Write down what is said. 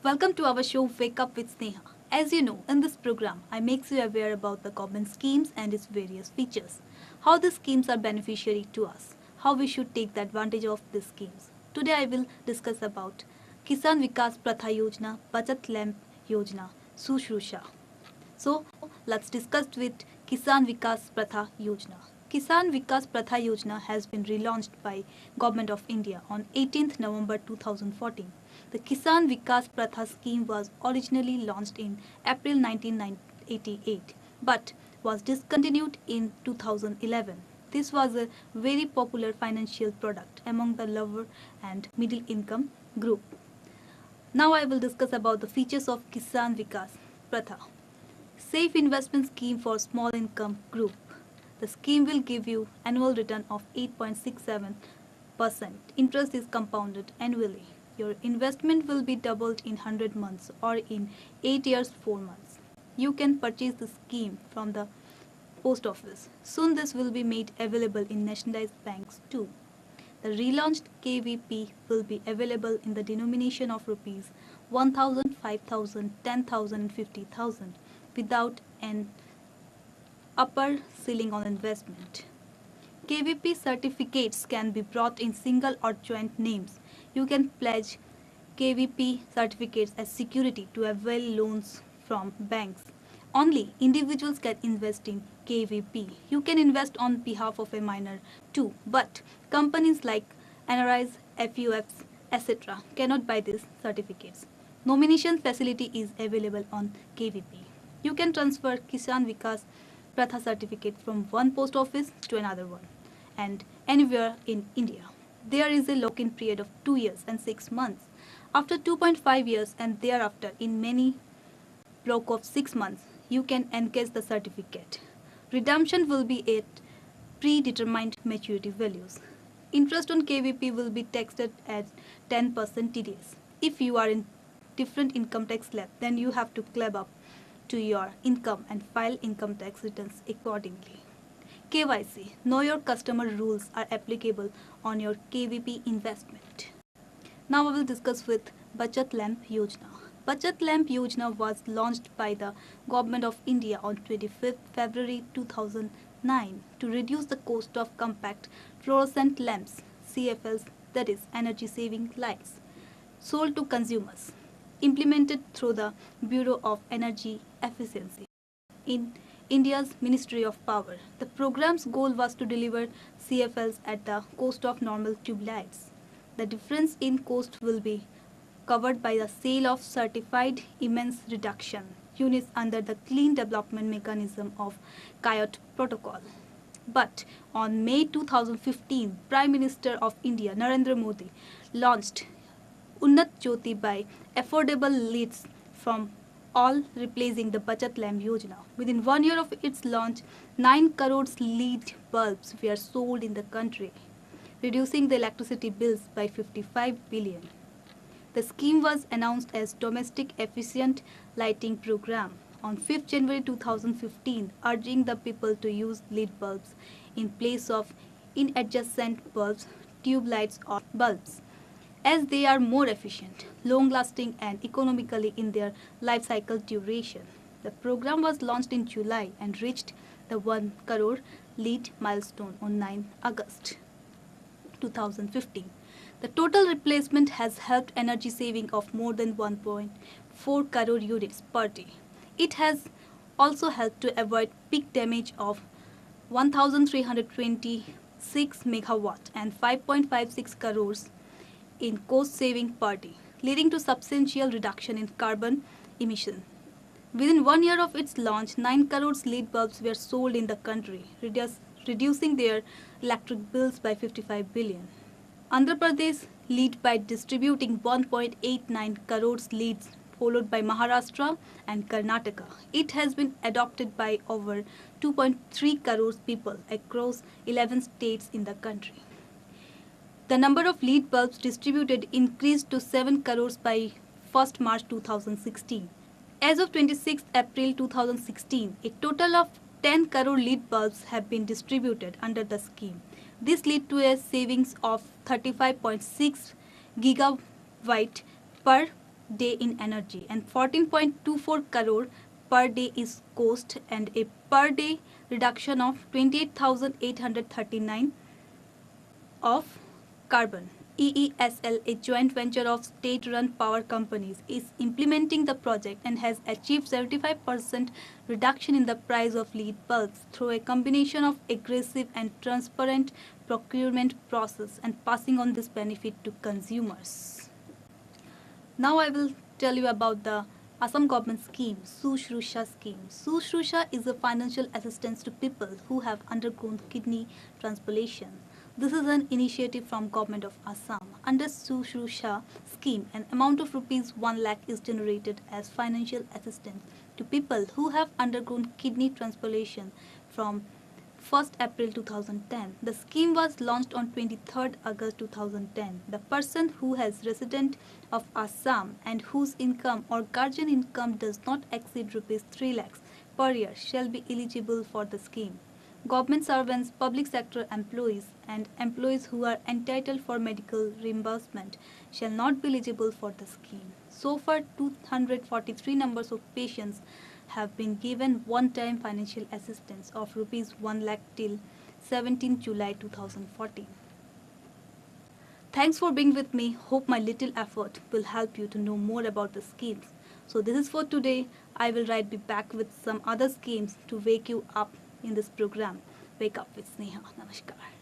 Welcome to our show Wake Up with Sneha. As you know, in this program, I make you aware about the government schemes and its various features, how the schemes are beneficiary to us, how we should take the advantage of these schemes. Today I will discuss about Kisan Vikas Pratha Yojana, Bachat Lamp Yojana, Sushrusha. So let's discuss with Kisan Vikas Pratha Yojana. Kisan Vikas Pratha Yojana has been relaunched by Government of India on 18th November 2014. The Kisan Vikas Pratha scheme was originally launched in April 1988 but was discontinued in 2011. This was a very popular financial product among the lower and middle income group. Now I will discuss about the features of Kisan Vikas Pratha. Safe investment scheme for small income group. The scheme will give you annual return of 8.67%. Interest is compounded annually. Your investment will be doubled in 100 months or in 8 years 4 months. You can purchase the scheme from the post office. Soon this will be made available in nationalized banks too. The relaunched KVP will be available in the denomination of rupees 1000, 5000, 10,000 and 50,000 without an upper ceiling on investment. KVP certificates can be brought in single or joint names. You can pledge KVP certificates as security to avail loans from banks. Only individuals can invest in KVP. You can invest on behalf of a minor too, but companies like NRIs, FUFs, etc. cannot buy these certificates. Nomination facility is available on KVP. You can transfer Kisan Vikas Pratha certificate from one post office to another one and anywhere in India. There is a lock-in period of 2 years and 6 months. After 2.5 years and thereafter in many block of 6 months, you can encase the certificate. Redemption will be at predetermined maturity values. Interest on KVP will be taxed at 10% TDS. If you are in different income tax slab, then you have to club up to your income and file income tax returns accordingly. KYC, know your customer rules are applicable on your KVP investment. Now I will discuss with Bachat Lamp Yojana. Bachat Lamp Yojana was launched by the Government of India on 25th February 2009 to reduce the cost of compact fluorescent lamps, CFLs, that is energy saving lights, sold to consumers, implemented through the Bureau of Energy Efficiency in India's Ministry of Power. The program's goal was to deliver CFLs at the cost of normal tube lights. The difference in cost will be covered by the sale of certified immense reduction units under the Clean Development Mechanism of Kyoto Protocol. But on May 2015, Prime Minister of India Narendra Modi launched Unnat Jyoti by affordable leads from all replacing the Bachat Lamp Yojana. Within 1 year of its launch, 9 crores lead bulbs were sold in the country, reducing the electricity bills by 55 billion. The scheme was announced as Domestic Efficient Lighting Program on 5th January 2015, urging the people to use LED bulbs in place of inadjacent bulbs, tube lights or bulbs, as they are more efficient, long-lasting and economically in their life cycle duration. The program was launched in July and reached the 1 crore lead milestone on 9 August 2015. The total replacement has helped energy saving of more than 1.4 crore units per day. It has also helped to avoid peak damage of 1326 megawatt and 5.56 crores in cost saving per day, leading to substantial reduction in carbon emission. Within 1 year of its launch, 9 crores LED bulbs were sold in the country, reducing their electric bills by 55 billion. Andhra Pradesh lead by distributing 1.89 crores LEDs, followed by Maharashtra and Karnataka. It has been adopted by over 2.3 crores people across 11 states in the country. The number of LED bulbs distributed increased to 7 crores by 1st March 2016. As of 26 April 2016, a total of 10 crore LED bulbs have been distributed under the scheme. This led to a savings of 35.6 gigawatt per day in energy, and 14.24 crore per day is cost, and a per day reduction of 28,839 of carbon. EESL, a joint venture of state-run power companies, is implementing the project and has achieved 75% reduction in the price of lead bulbs through a combination of aggressive and transparent procurement process and passing on this benefit to consumers. Now I will tell you about the Assam government scheme, Sushrusha scheme. Sushrusha is a financial assistance to people who have undergone kidney transplantation. This is an initiative from government of Assam. Under Sushrusha scheme, an amount of rupees 1 lakh is generated as financial assistance to people who have undergone kidney transplantation from 1st April 2010. The scheme was launched on 23rd August 2010. The person who has resident of Assam and whose income or guardian income does not exceed rupees 3 lakhs per year shall be eligible for the scheme. Government servants, public sector employees, and employees who are entitled for medical reimbursement shall not be eligible for the scheme. So far, 243 numbers of patients have been given one-time financial assistance of rupees 1 lakh till 17 July 2014. Thanks for being with me. Hope my little effort will help you to know more about the schemes. So this is for today. I will be back with some other schemes to wake you up in this program. Wake up with Sneha. Namaskar.